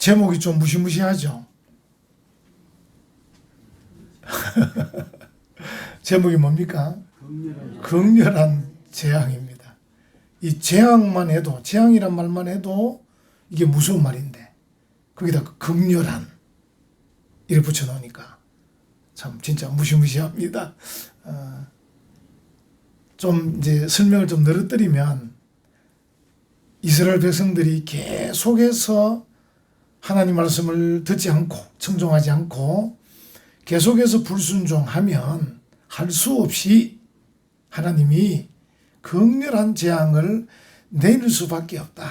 제목이 좀 무시무시하죠. 제목이 뭡니까? 극렬한 재앙입니다. 이 재앙만 해도, 재앙이란 말만 해도 이게 무서운 말인데 거기다 극렬한 이를 붙여놓으니까 참 진짜 무시무시합니다. 좀 이제 설명을 좀 늘어뜨리면 이스라엘 백성들이 계속해서 하나님 말씀을 듣지 않고 청종하지 않고 계속해서 불순종하면 할 수 없이 하나님이 극렬한 재앙을 내릴 수밖에 없다.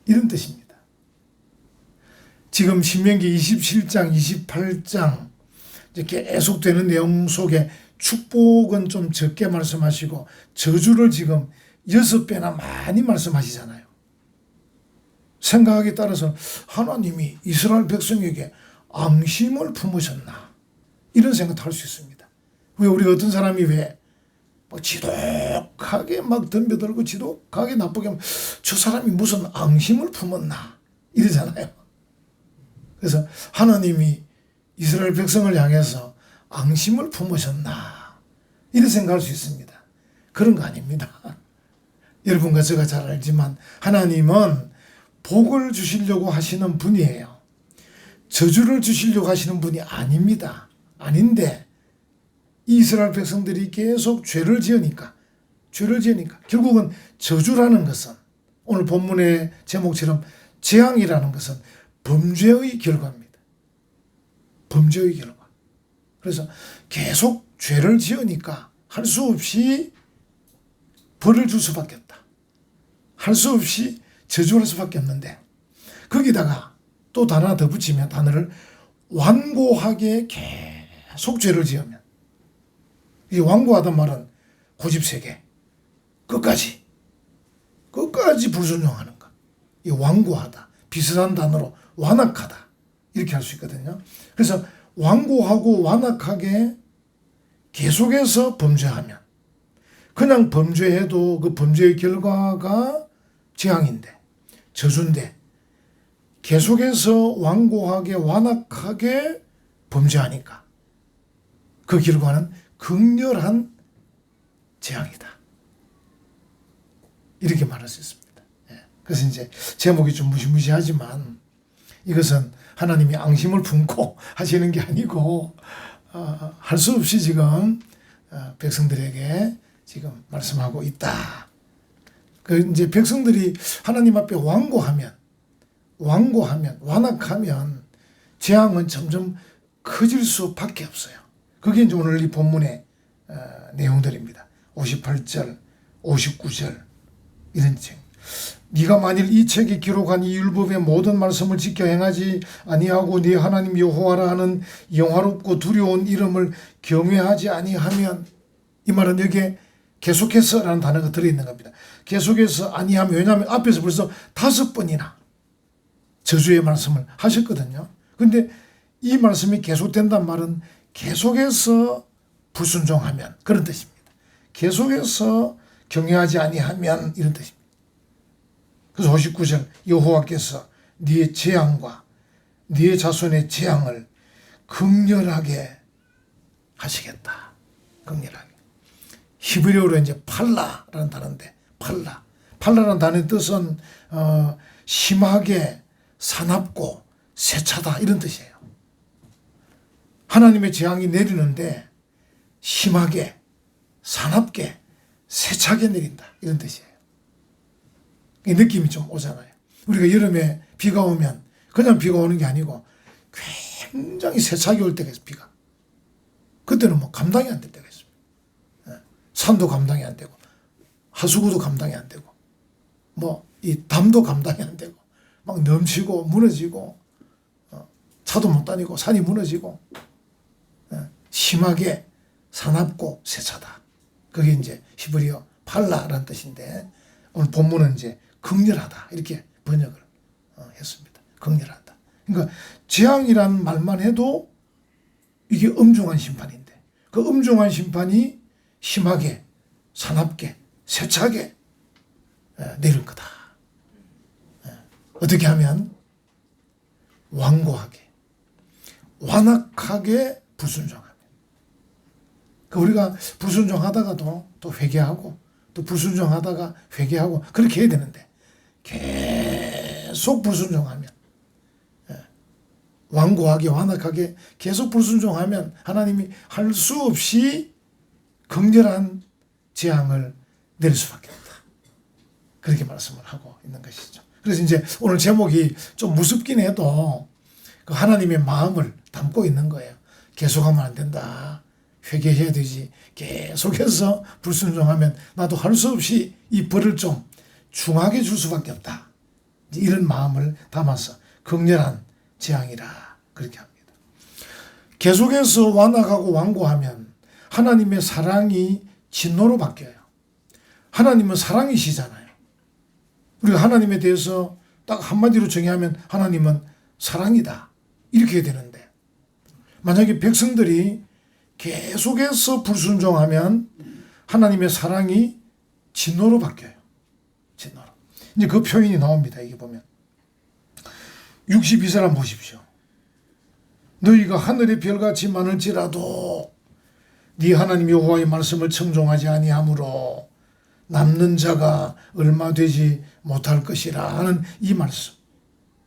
이런 뜻입니다. 지금 신명기 27장, 28장 이제 계속되는 내용 속에 축복은 좀 적게 말씀하시고 저주를 지금 6배나 많이 말씀하시잖아요. 생각하기에 따라서 하나님이 이스라엘 백성에게 앙심을 품으셨나 이런 생각도 할 수 있습니다. 왜 우리 어떤 사람이 왜 뭐 지독하게 막 덤벼들고 지독하게 나쁘게 하면 저 사람이 무슨 앙심을 품었나 이러잖아요. 그래서 하나님이 이스라엘 백성을 향해서 앙심을 품으셨나 이런 생각할 수 있습니다. 그런 거 아닙니다. 여러분과 제가 잘 알지만 하나님은 복을 주시려고 하시는 분이에요. 저주를 주시려고 하시는 분이 아닙니다. 아닌데 이스라엘 백성들이 계속 죄를 지으니까 결국은 저주라는 것은 오늘 본문의 제목처럼 재앙이라는 것은 범죄의 결과입니다. 범죄의 결과. 그래서 계속 죄를 지으니까 할 수 없이 벌을 줄 수밖에 없다. 할 수 없이 저주할 수밖에 없는데 거기다가 또 단어 하나 더 붙이면 단어를 완고하게 계속 죄를 지으면 이 완고하단 말은 고집세게 끝까지 불순종하는 것. 이 완고하다. 비슷한 단어로 완악하다. 이렇게 할 수 있거든요. 그래서 완고하고 완악하게 계속해서 범죄하면 그냥 범죄해도 그 범죄의 결과가 재앙인데 저주인데 계속해서 완고하게 완악하게 범죄하니까 그 결과는 극렬한 재앙이다. 이렇게 말할 수 있습니다. 그래서 이제 제목이 좀 무시무시하지만 이것은 하나님이 앙심을 품고 하시는 게 아니고 할 수 없이 지금 백성들에게 지금 말씀하고 있다. 그 이제 백성들이 하나님 앞에 완고하면 완악하면 재앙은 점점 커질 수밖에 없어요. 그게 이제 오늘 이 본문의 내용들입니다. 58절, 59절 이런 책. 네가 만일 이 책에 기록한 이 율법의 모든 말씀을 지켜 행하지 아니하고 네 하나님 여호와라 하는 영화롭고 두려운 이름을 경외하지 아니하면 이 말은 여기에 계속해서라는 단어가 들어있는 겁니다. 계속해서 아니하면 왜냐하면 앞에서 벌써 5번이나 저주의 말씀을 하셨거든요. 그런데 이 말씀이 계속된단 말은 계속해서 불순종하면 그런 뜻입니다. 계속해서 경외하지 아니하면 이런 뜻입니다. 그래서 59절 여호와께서 네의 재앙과 네의 자손의 재앙을 극렬하게 하시겠다. 극렬하게. 히브리어로 이제 팔라라는 단어인데 팔라라는 단어의 뜻은 심하게 사납고 세차다 이런 뜻이에요. 하나님의 재앙이 내리는데 심하게 사납게 세차게 내린다 이런 뜻이에요. 이 느낌이 좀 오잖아요. 우리가 여름에 비가 오면 그냥 비가 오는 게 아니고 굉장히 세차게 올 때가 있어요. 비가. 그때는 뭐 감당이 안 될 때가 있습니다. 산도 감당이 안 되고 하수구도 감당이 안 되고 뭐 이 담도 감당이 안 되고 막 넘치고 무너지고 차도 못 다니고 산이 무너지고 심하게 사납고 세차다. 그게 이제 히브리어 팔라라는 뜻인데 오늘 본문은 이제 극렬하다 이렇게 번역을 했습니다. 극렬하다. 그러니까 재앙이라는 말만 해도 이게 엄중한 심판인데 그 엄중한 심판이 심하게 사납게 세차게 내릴 거다. 어떻게 하면 완악하게 불순종하면. 우리가 불순종하다가도 또 회개하고 또 불순종하다가 회개하고 그렇게 해야 되는데 계속 불순종하면, 완고하게 완악하게 계속 불순종하면 하나님이 할 수 없이 극렬한 재앙을 내릴 수밖에 없다. 그렇게 말씀을 하고 있는 것이죠. 그래서 이제 오늘 제목이 좀 무섭긴 해도 그 하나님의 마음을 담고 있는 거예요. 계속하면 안 된다. 회개해야 되지. 계속해서 불순종하면 나도 할 수 없이 이 벌을 좀 중하게 줄 수밖에 없다. 이런 마음을 담아서 극렬한 재앙이라 그렇게 합니다. 계속해서 완악하고 완고하면 하나님의 사랑이 진노로 바뀌어요. 하나님은 사랑이시잖아요. 우리가 하나님에 대해서 딱 한마디로 정의하면 하나님은 사랑이다. 이렇게 해야 되는데 만약에 백성들이 계속해서 불순종하면 하나님의 사랑이 진노로 바뀌어요. 진노로. 이제 그 표현이 나옵니다. 이게 보면 62절 한번 보십시오. 너희가 하늘의 별같이 많을지라도 네 하나님 여호와의 말씀을 청종하지 아니하므로 남는 자가 얼마 되지 못할 것이라 하는 이 말씀.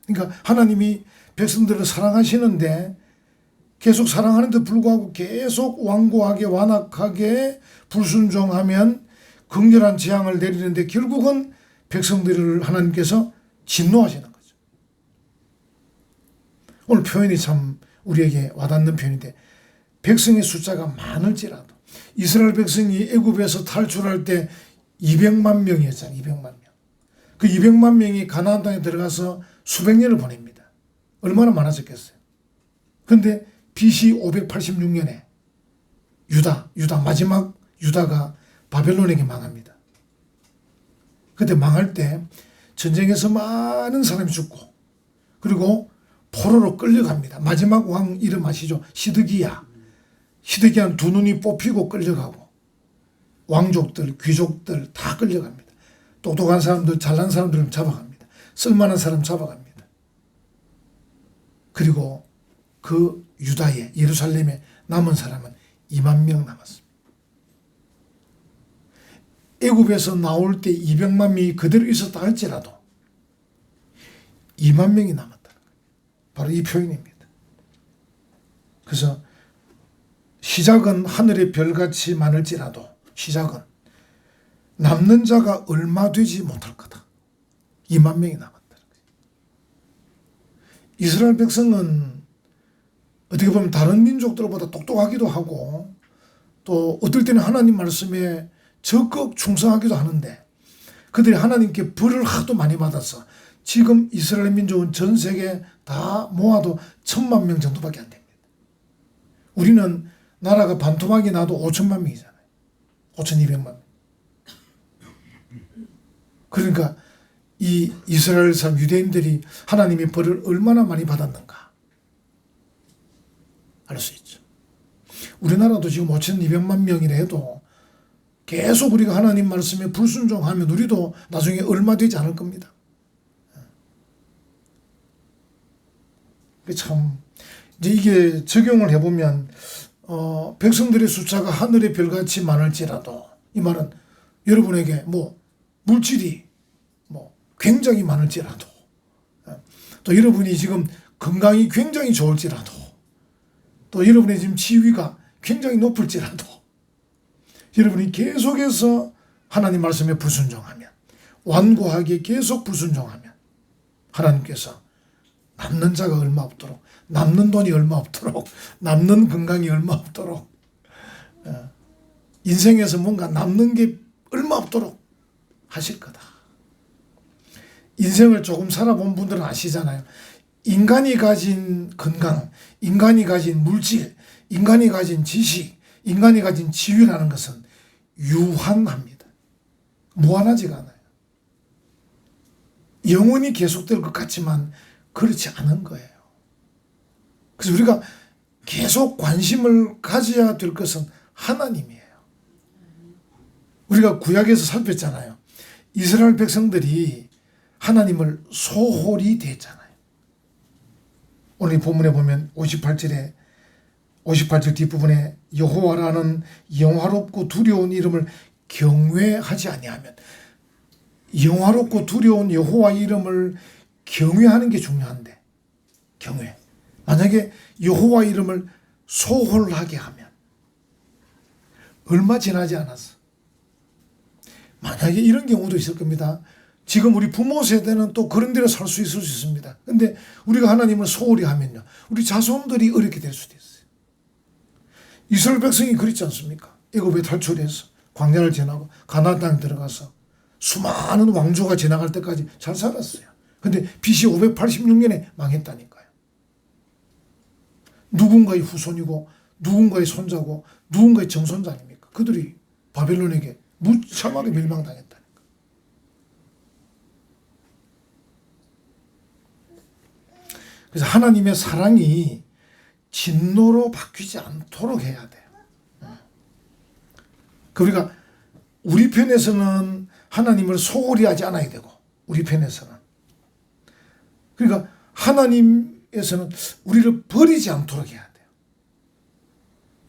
그러니까 하나님이 백성들을 사랑하시는데 계속 사랑하는데 불구하고 계속 완고하게 완악하게 불순종하면 극렬한 재앙을 내리는데 결국은 백성들을 하나님께서 진노하시는 거죠. 오늘 표현이 참 우리에게 와닿는 표현인데 백성의 숫자가 많을지라도 이스라엘 백성이 애굽에서 탈출할 때 200만 명이었잖아요. 200만 명. 그 200만 명이 가나안 땅에 들어가서 수백 년을 보냅니다. 얼마나 많아졌겠어요. 그런데 BC 586년에 유다 마지막 유다가 바벨론에게 망합니다. 그때 망할 때 전쟁에서 많은 사람이 죽고 그리고 포로로 끌려갑니다. 마지막 왕 이름 아시죠? 시드기야는 두 눈이 뽑히고 끌려가고 왕족들, 귀족들 다 끌려갑니다. 똑똑한 사람들, 잘난 사람들은 잡아갑니다. 쓸만한 사람 잡아갑니다. 그리고 그 유다에 예루살렘에 남은 사람은 2만 명 남았습니다. 애굽에서 나올 때 200만 명이 그대로 있었다 할지라도 2만 명이 남았다는 거예요. 바로 이 표현입니다. 그래서 시작은 하늘의 별같이 많을지라도 시작은 남는 자가 얼마 되지 못할 거다. 2만 명이 남았다는 거예요. 이스라엘 백성은 어떻게 보면 다른 민족들보다 똑똑하기도 하고 또 어떨 때는 하나님 말씀에 적극 충성하기도 하는데 그들이 하나님께 벌을 하도 많이 받아서 지금 이스라엘 민족은 전 세계 다 모아도 1000만 명 정도밖에 안 됩니다. 우리는 나라가 반토막이 나도 5천만 명이잖아요. 5,200만 명. 그러니까 이 이스라엘 사람 유대인들이 하나님의 벌을 얼마나 많이 받았는가 알 수 있죠. 우리나라도 지금 5,200만 명이라 해도 계속 우리가 하나님 말씀에 불순종하면 우리도 나중에 얼마 되지 않을 겁니다. 참 이제 이게 적용을 해보면 백성들의 숫자가 하늘의 별같이 많을지라도 이 말은 여러분에게 뭐 물질이 뭐 굉장히 많을지라도 또 여러분이 지금 건강이 굉장히 좋을지라도 또 여러분의 지금 지위가 굉장히 높을지라도 여러분이 계속해서 하나님 말씀에 불순종하면 완고하게 계속 불순종하면 하나님께서 남는 자가 얼마 없도록 남는 돈이 얼마 없도록 남는 건강이 얼마 없도록 인생에서 뭔가 남는 게 얼마 없도록 하실 거다. 인생을 조금 살아본 분들은 아시잖아요. 인간이 가진 건강, 인간이 가진 물질, 인간이 가진 지식, 인간이 가진 지위라는 것은 유한합니다. 무한하지가 않아요. 영원히 계속될 것 같지만 그렇지 않은 거예요. 그래서 우리가 계속 관심을 가져야 될 것은 하나님이에요. 우리가 구약에서 살폈잖아요. 이스라엘 백성들이 하나님을 소홀히 대했잖아요. 오늘 본문에 보면 58절에 58절 뒷부분에 여호와라는 영화롭고 두려운 이름을 경외하지 아니하면, 영화롭고 두려운 여호와 이름을 경외하는 게 중요한데, 경외. 만약에 여호와 이름을 소홀하게 하면 얼마 지나지 않았어. 만약에 이런 경우도 있을 겁니다. 지금 우리 부모 세대는 또 그런 데로 살 수 있을 수 있습니다. 근데 우리가 하나님을 소홀히 하면요, 우리 자손들이 어렵게 될 수도 있어요. 이스라엘 백성이 그렇지 않습니까? 애굽에 탈출해서 광야를 지나고 가나안 땅에 들어가서 수많은 왕조가 지나갈 때까지 잘 살았어요. 근데 BC 586년에 망했다니까요. 누군가의 후손이고 누군가의 손자고 누군가의 정손자 아닙니까? 그들이 바벨론에게 무참하게 멸망당했다니까. 그래서 하나님의 사랑이 진노로 바뀌지 않도록 해야 돼요. 우리가 우리 편에서는 하나님을 소홀히 하지 않아야 되고, 우리 편에서는, 그러니까 하나님에서는 우리를 버리지 않도록 해야 돼요.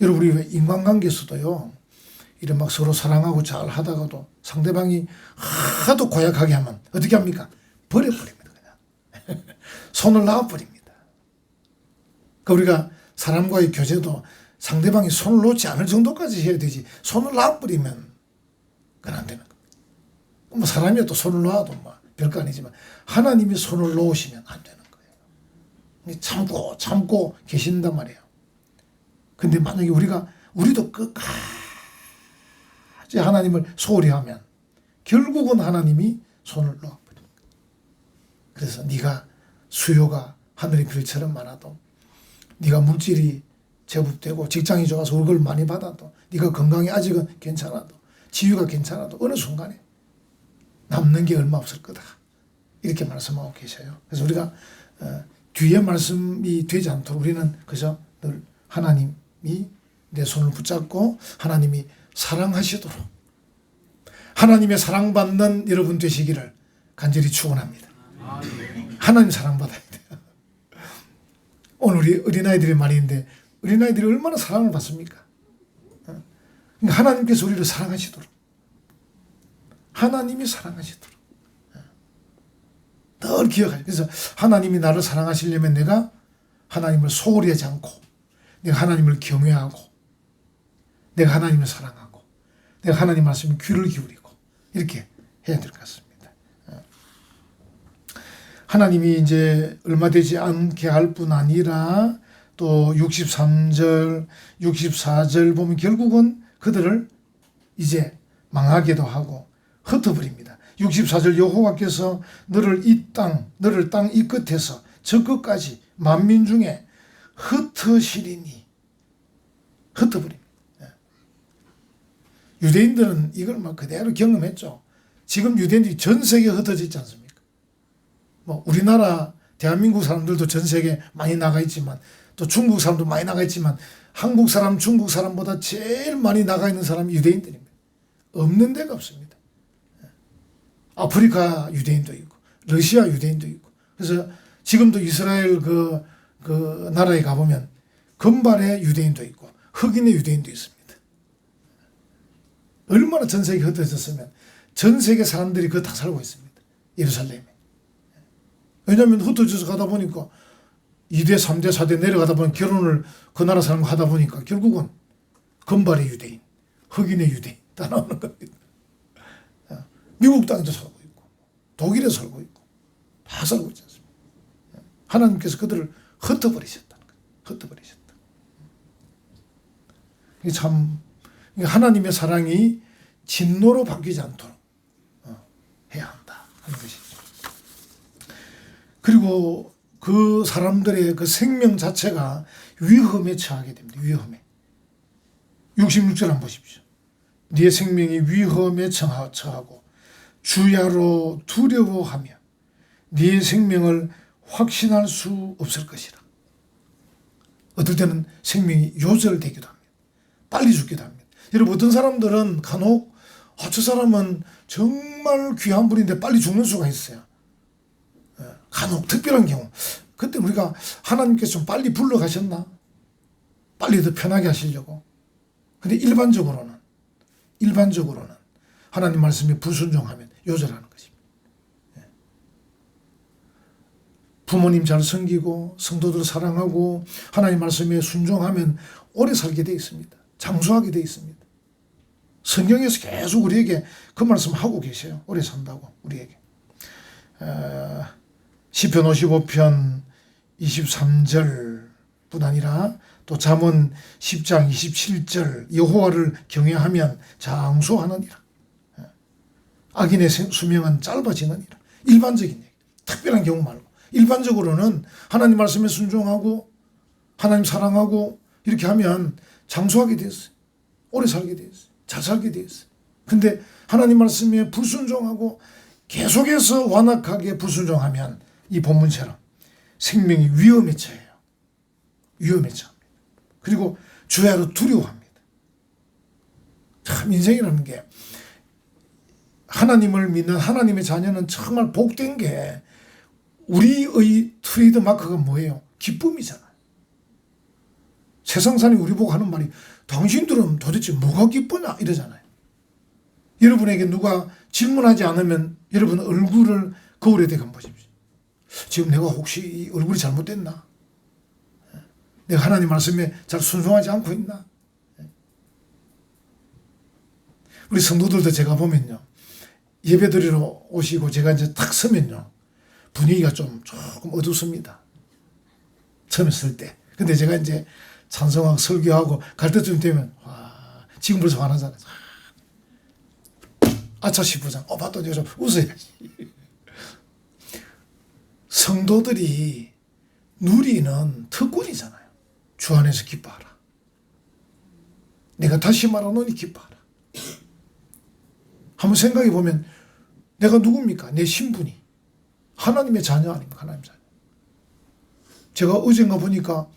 여러분, 우리 왜 인간관계에서도요, 이런 막 서로 사랑하고 잘 하다가도 상대방이 하도 고약하게 하면 어떻게 합니까? 버려버립니다. 그냥 손을 놔버립니다. 그러니까 우리가 사람과의 교제도 상대방이 손을 놓지 않을 정도까지 해야 되지, 손을 놔버리면 그건 안 되는 겁니다. 뭐 사람이 또 손을 놔도 뭐 별거 아니지만 하나님이 손을 놓으시면 안 되는 거예요. 참고 계신단 말이에요. 근데 만약에 우리도 끝까지 하나님을 소홀히 하면 결국은 하나님이 손을 놓아버립니다. 그래서 네가 수요가 하늘의 별처럼 많아도, 네가 물질이 제법 되고 직장이 좋아서 월급을 많이 받아도, 네가 건강이 아직은 괜찮아도, 지위가 괜찮아도 어느 순간에 남는 게 얼마 없을 거다, 이렇게 말씀하고 계셔요. 그래서 우리가 뒤에 말씀이 되지 않도록 우리는 그저 늘 하나님이 내 손을 붙잡고 하나님이 사랑하시도록, 하나님의 사랑받는 여러분 되시기를 간절히 축원합니다. 하나님 사랑받아야 돼요. 오늘 우리 어린아이들의 말인데, 어린아이들이 얼마나 사랑을 받습니까? 그러니까 하나님께서 우리를 사랑하시도록, 하나님이 사랑하시도록 늘 기억하죠. 그래서 하나님이 나를 사랑하시려면 내가 하나님을 소홀히 하지 않고, 내가 하나님을 경외하고, 내가 하나님을 사랑하고, 내가 하나님 말씀에 귀를 기울이고, 이렇게 해야 될 것 같습니다. 하나님이 이제 얼마 되지 않게 할 뿐 아니라 또 63절, 64절 보면 결국은 그들을 이제 망하게도 하고 흩어버립니다. 64절 여호와께서 너를 땅 이 끝에서 저 끝까지 만민 중에 흩으시리니, 흩어버립니다. 유대인들은 이걸 막 그대로 경험했죠. 지금 유대인들이 전 세계에 흩어져 있지 않습니까? 뭐 우리나라 대한민국 사람들도 전 세계에 많이 나가 있지만, 또 중국 사람도 많이 나가 있지만, 한국 사람, 중국 사람보다 제일 많이 나가 있는 사람이 유대인들입니다. 없는 데가 없습니다. 아프리카 유대인도 있고, 러시아 유대인도 있고, 그래서 지금도 이스라엘 그 나라에 가보면 금발의 유대인도 있고, 흑인의 유대인도 있습니다. 얼마나 전 세계에 흩어졌으면 전 세계 사람들이 그거 다 살고 있습니다. 예루살렘에. 왜냐하면 흩어져서 가다 보니까 2대, 3대, 4대 내려가다 보니 결혼을 그 나라 사람과 하다 보니까 결국은 금발의 유대인, 흑인의 유대인 다 나오는 겁니다. 미국 땅에도 살고 있고, 독일에 살고 있고, 다 살고 있지 않습니까? 하나님께서 그들을 흩어버리셨다는 거예요. 흩어버리셨다. 이게 참, 하나님의 사랑이 진노로 바뀌지 않도록 해야 한다 하는 것이죠. 그리고 그 사람들의 그 생명 자체가 위험에 처하게 됩니다. 위험에. 66절 한번 보십시오. 네 생명이 위험에 처하고 주야로 두려워하며 네 생명을 확신할 수 없을 것이라. 어떨 때는 생명이 요절되기도 합니다. 빨리 죽기도 합니다. 여러분, 어떤 사람들은 간혹 저 사람은 정말 귀한 분인데 빨리 죽는 수가 있어요. 간혹 특별한 경우. 그때 우리가 하나님께서 좀 빨리 불러가셨나? 빨리 더 편하게 하시려고. 근데 일반적으로는 하나님 말씀에 불순종하면 요절하는 것입니다. 부모님 잘 섬기고 성도들 사랑하고 하나님 말씀에 순종하면 오래 살게 돼 있습니다. 장수하게 돼 있습니다. 성경에서 계속 우리에게 그 말씀 하고 계세요. 오래 산다고 우리에게. 시편 55편 23절 뿐 아니라 또 잠언 10장 27절 여호와를 경외하면 장수하느니라. 악인의 수명은 짧아지느니라. 일반적인 얘기. 특별한 경우 말고. 일반적으로는 하나님 말씀에 순종하고 하나님 사랑하고 이렇게 하면 장수하게 되었어요. 오래 살게 되었어요. 잘 살게 되었어요. 근데 하나님 말씀에 불순종하고 계속해서 완악하게 불순종하면 이 본문처럼 생명이 위험에 처해요. 위험에 처합니다. 그리고 주야로 두려워합니다. 참 인생이라는 게 하나님을 믿는 하나님의 자녀는 정말 복된 게 우리의 트레이드 마크가 뭐예요? 기쁨이잖아요. 세상 사람이 우리 보고 하는 말이 당신들은 도대체 뭐가 기쁘냐 이러잖아요. 여러분에게 누가 질문하지 않으면 여러분 얼굴을 거울에 대고 보십시오. 지금 내가 혹시 이 얼굴이 잘못됐나? 내가 하나님 말씀에 잘 순종하지 않고 있나? 우리 성도들도 제가 보면요. 예배드리러 오시고 제가 이제 탁 서면요. 분위기가 조금 어둡습니다. 처음에 쓸 때. 근데 제가 이제 찬송하고 설교하고 갈 때쯤 되면 지금 벌써 화나잖아요. 아차 싶으잖아. 봤더니 좀 웃어야지. 성도들이 누리는 특권이잖아요. 주 안에서 기뻐하라. 내가 다시 말하노니 기뻐하라. 한번 생각해 보면 내가 누굽니까? 내 신분이 하나님의 자녀 아닙니까? 하나님 자녀. 제가 어젠가 보니까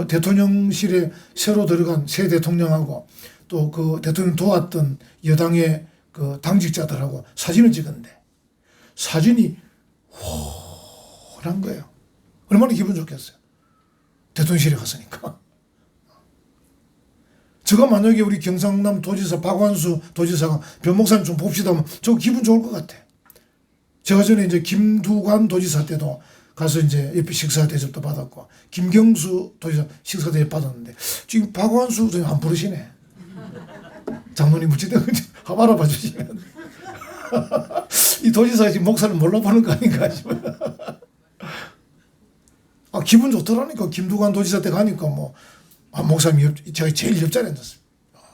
대통령실에 새로 들어간 새 대통령하고 또 그 대통령 도왔던 여당의 그 당직자들하고 사진을 찍었는데 사진이 홀한 거예요. 얼마나 기분 좋겠어요. 대통령실에 갔으니까. 제가 만약에 우리 경상남 도지사 박완수 도지사가 변 목사님 좀 봅시다 하면 저 기분 좋을 것 같아. 제가 전에 이제 김두관 도지사 때도 가서 이제 옆에 식사 대접도 받았고 김경수 도지사 식사 대접 받았는데 지금 박완수 도지사 안 부르시네. 장로님 무지대 한번 알아봐 주시면 이 도지사가 지금 목사를 몰라보는 거 아닌가 싶어요. 기분 좋더라니까. 김두관 도지사 때 가니까 목사님 제가 제일 옆자리에 앉았어요.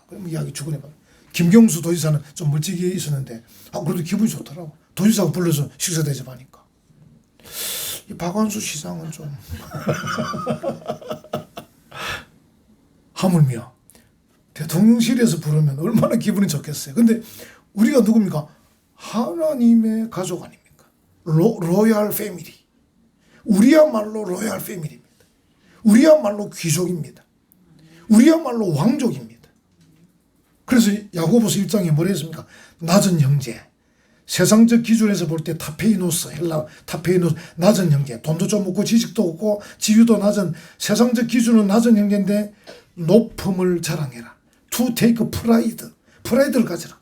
그럼 이야기 주고해봐. 김경수 도지사는 좀 멀찍이 있었는데 그래도 기분이 좋더라고. 도지사가 불러서 식사 대접하니까. 이 박완수 시장은 좀 하물며 대통령실에서 부르면 얼마나 기분이 좋겠어요. 근데 우리가 누굽니까? 하나님의 가족 아닙니까? 로얄 패밀리. 우리야말로 로얄 패밀리입니다. 우리야말로 귀족입니다. 우리야말로 왕족입니다. 그래서 야고보서 1장에 뭐라 했습니까? 낮은 형제. 세상적 기준에서 볼 때 타페이노스, 헬라 타페이노스, 낮은 형제. 돈도 좀 없고 지식도 없고 지위도 낮은 세상적 기준은 낮은 형제인데 높음을 자랑해라. To take pride. 프라이드를 가져라.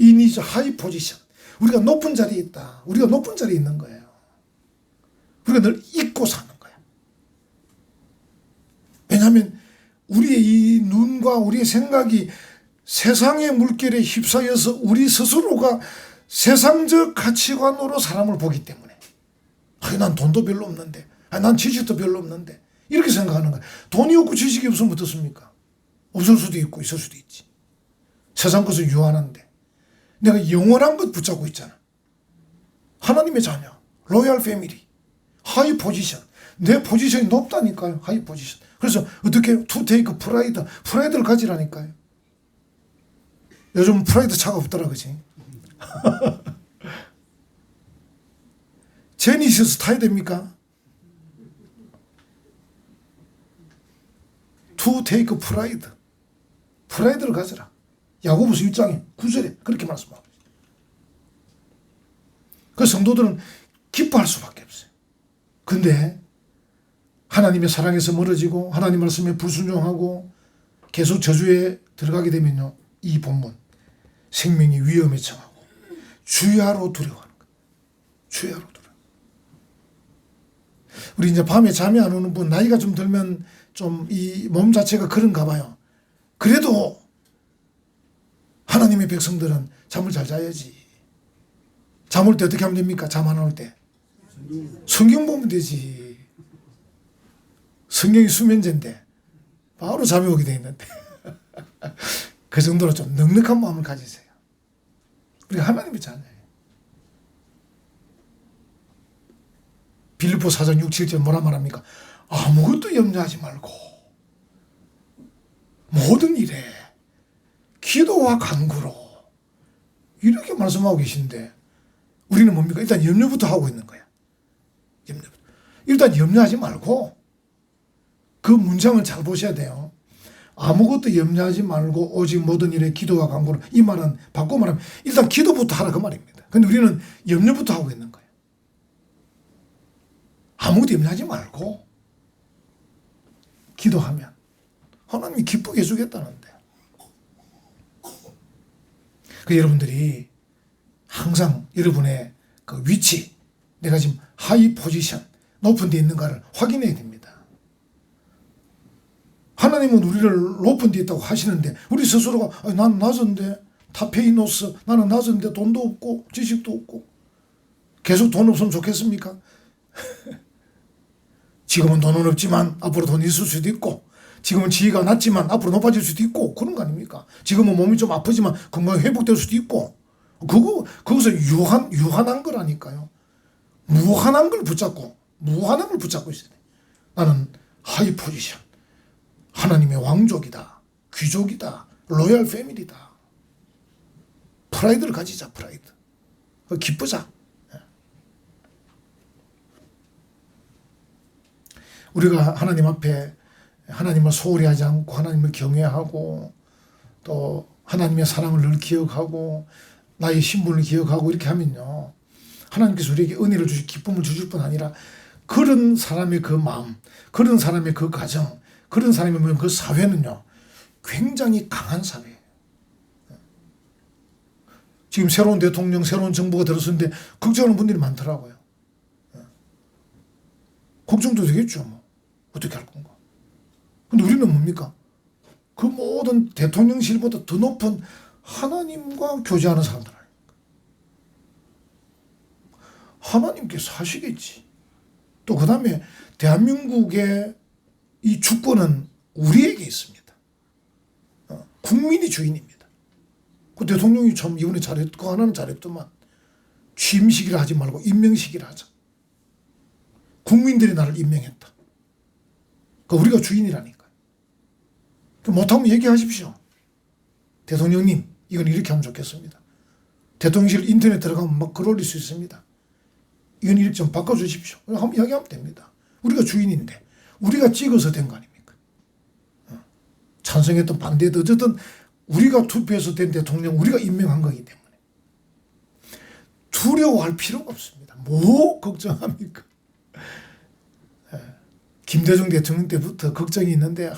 It is high position. 우리가 높은 자리에 있다. 우리가 높은 자리에 있는 거예요. 우리가 늘 잊고 사는 거야. 왜냐하면 우리의 이 눈과 우리의 생각이 세상의 물결에 휩싸여서 우리 스스로가 세상적 가치관으로 사람을 보기 때문에 난 돈도 별로 없는데 난 지식도 별로 없는데 이렇게 생각하는 거야. 돈이 없고 지식이 없으면 어떻습니까? 없을 수도 있고 있을 수도 있지. 세상 것을 유한한데 내가 영원한 것 붙잡고 있잖아. 하나님의 자녀, 로얄 패밀리, 하이 포지션. 내 포지션이 높다니까요. 하이 포지션. 그래서 어떻게 to take pride, 프라이드를 가지라니까요. 요즘 프라이드 차가 없더라, 그지? 제니시스 타야 됩니까? To take pride. 프라이드를 가져라. 야고보서 1장에 9절에 그렇게 말씀하고 있어요. 그 성도들은 기뻐할 수밖에 없어요. 근데 하나님의 사랑에서 멀어지고 하나님 말씀에 불순종하고 계속 저주에 들어가게 되면요, 이 본문 생명이 위험에 처하고 주야로 두려워하는 거예요. 주야로 두려워. 우리 이제 밤에 잠이 안 오는 분, 나이가 좀 들면 좀 이 몸 자체가 그런가 봐요. 그래도 하나님의 백성들은 잠을 잘 자야지. 잠 올 때 어떻게 하면 됩니까? 잠 안 올 때 성경 보면 되지. 성경이 수면제인데 바로 잠이 오게 돼 있는데 그 정도로 좀 넉넉한 마음을 가지세요. 우리가 하나님의 자녀예요. 빌립보 4장 6, 7절 뭐라 말합니까? 아무것도 염려하지 말고 모든 일에 기도와 간구로 이렇게 말씀하고 계신데 우리는 뭡니까? 일단 염려부터 하고 있는 거야. 염려부터. 일단 염려하지 말고 그 문장을 잘 보셔야 돼요. 아무것도 염려하지 말고 오직 모든 일에 기도와 간구로. 이 말은 바꿔 말하면 일단 기도부터 하라 그 말입니다. 근데 우리는 염려부터 하고 있는 거예요. 아무것도 염려하지 말고 기도하면 하나님이 기쁘게 해주겠다는데. 그 여러분들이 항상 여러분의 그 위치, 내가 지금 하이 포지션, 높은 데 있는가를 확인해야 됩니다. 하나님은 우리를 높은 데 있다고 하시는데 우리 스스로가 나는 낮은데 타페이노스, 나는 낮은데 돈도 없고 지식도 없고 계속 돈 없으면 좋겠습니까? 지금은 돈은 없지만 앞으로 돈이 있을 수도 있고, 지금은 지위가 낮지만 앞으로 높아질 수도 있고, 그런 거 아닙니까? 지금은 몸이 좀 아프지만 건강이 회복될 수도 있고, 그것은 유한한 거라니까요. 무한한 걸 붙잡고 있어야 돼. 나는 하이 포지션, 하나님의 왕족이다, 귀족이다, 로얄 패밀리다. 프라이드를 가지자, 프라이드. 기쁘자. 우리가 하나님 앞에 하나님을 소홀히 하지 않고 하나님을 경외하고 또 하나님의 사랑을 늘 기억하고 나의 신분을 기억하고 이렇게 하면요, 하나님께서 우리에게 은혜를 주시, 기쁨을 주실 뿐 아니라 그런 사람의 그 마음, 그런 사람의 그 가정, 그런 사람의 그 사회는요 굉장히 강한 사회예요. 지금 새로운 대통령, 새로운 정부가 들어섰는데 걱정하는 분들이 많더라고요. 걱정도 되겠죠. 뭐. 어떻게 할 건가. 근데 우리는 뭡니까? 그 모든 대통령실보다 더 높은 하나님과 교제하는 사람들 아닙니까? 하나님께서 하시겠지. 또 그 다음에 대한민국의 이 주권은 우리에게 있습니다. 국민이 주인입니다. 그 대통령이 참 이번에 잘했고 하나는 잘했더만 취임식이라 하지 말고 임명식이라 하자. 국민들이 나를 임명했다. 그러니까 우리가 주인이라니까. 못하면 얘기하십시오. 대통령님, 이건 이렇게 하면 좋겠습니다. 대통령실 인터넷 들어가면 막 글 올릴 수 있습니다. 이건 이렇게 좀 바꿔주십시오. 한번 이야기하면 됩니다. 우리가 주인인데 우리가 찍어서 된 거 아닙니까? 찬성했든 반대했든 어쨌든 우리가 투표해서 된 대통령 우리가 임명한 거기 때문에 두려워할 필요가 없습니다. 뭐 걱정합니까? 김대중 대통령 때부터 걱정이 있는데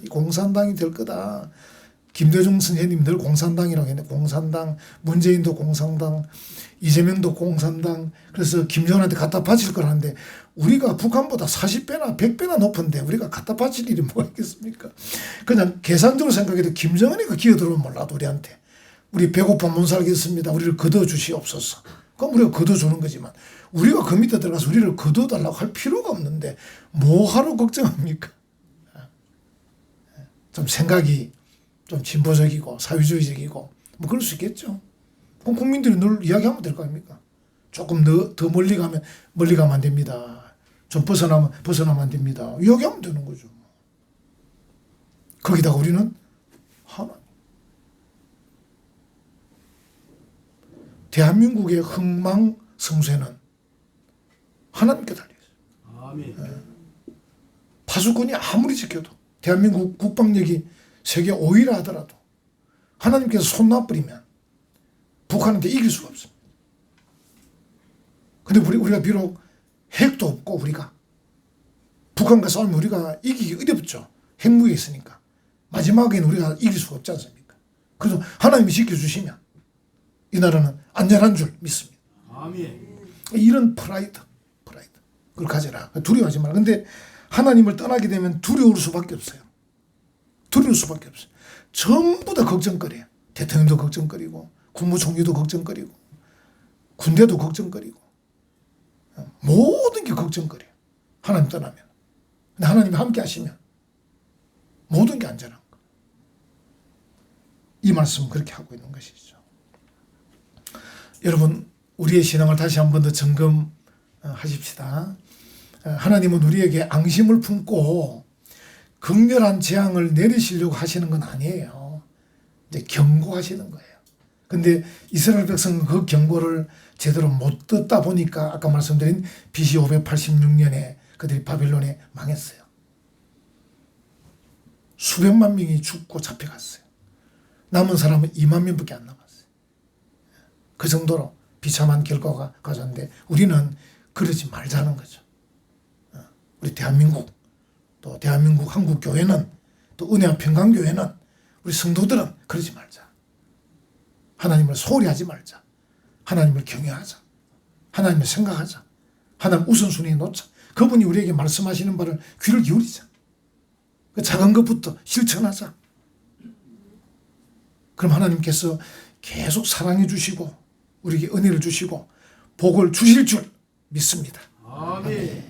이 공산당이 될 거다. 김대중 선생님 늘 공산당이라고 했는데 공산당, 문재인도 공산당, 이재명도 공산당. 그래서 김정은한테 갖다 바칠 거라는데 우리가 북한보다 40배나 100배나 높은데 우리가 갖다 바칠 일이 뭐가 있겠습니까? 그냥 계산적으로 생각해도 김정은이 그 기어 들어오면 몰라도 우리한테 우리 배고파 못 살겠습니다. 우리를 거둬주시옵소서. 그럼 우리가 거둬주는 거지만 우리가 그 밑에 들어가서 우리를 거둬달라고 할 필요가 없는데 뭐하러 걱정합니까? 좀 생각이 좀 진보적이고 사회주의적이고 뭐 그럴 수 있겠죠. 그럼 국민들이 늘 이야기하면 될 거 아닙니까? 조금 더 멀리 가면 안 됩니다. 좀 벗어나면 안 됩니다. 이야기하면 되는 거죠. 거기다가 우리는 하나님. 대한민국의 흥망성쇠는 하나님께 달려있어요. 아멘. 파수꾼이 아무리 지켜도 대한민국 국방력이 세계 5위라 하더라도 하나님께서 손 놔버리면 북한한테 이길 수가 없습니다. 근데 우리가 비록 핵도 없고 우리가 북한과 싸우면 우리가 이기기 어렵죠. 핵무기 있으니까. 마지막에는 우리가 이길 수가 없지 않습니까? 그래서 하나님이 지켜주시면 이 나라는 안전한 줄 믿습니다. 아멘. 이런 프라이드 그걸 가져라. 두려워하지 마라. 근데 하나님을 떠나게 되면 두려울 수밖에 없어요. 두려울 수밖에 없어요. 전부 다 걱정거려요. 대통령도 걱정거리고 국무총리도 걱정거리고 군대도 걱정거리고 모든 게 걱정거려요. 하나님 떠나면. 근데 하나님이 함께 하시면 모든 게 안전한 거예요. 이 말씀은 그렇게 하고 있는 것이죠. 여러분, 우리의 신앙을 다시 한 번 더 점검하십시다. 하나님은 우리에게 앙심을 품고 극렬한 재앙을 내리시려고 하시는 건 아니에요. 이제 경고하시는 거예요. 근데 이스라엘 백성은 그 경고를 제대로 못 듣다 보니까 아까 말씀드린 BC 586년에 그들이 바빌론에 망했어요. 수백만 명이 죽고 잡혀갔어요. 남은 사람은 2만 명밖에 안 남았어요. 그 정도로 비참한 결과가 가졌는데 우리는 그러지 말자는 거죠. 우리 대한민국, 또 대한민국 한국교회는, 또 은혜와 평강교회는, 우리 성도들은 그러지 말자. 하나님을 소홀히 하지 말자. 하나님을 경외하자. 하나님을 생각하자. 하나님 우선순위에 놓자. 그분이 우리에게 말씀하시는 바를 귀를 기울이자. 그 작은 것부터 실천하자. 그럼 하나님께서 계속 사랑해 주시고 우리에게 은혜를 주시고 복을 주실 줄 믿습니다. 아멘.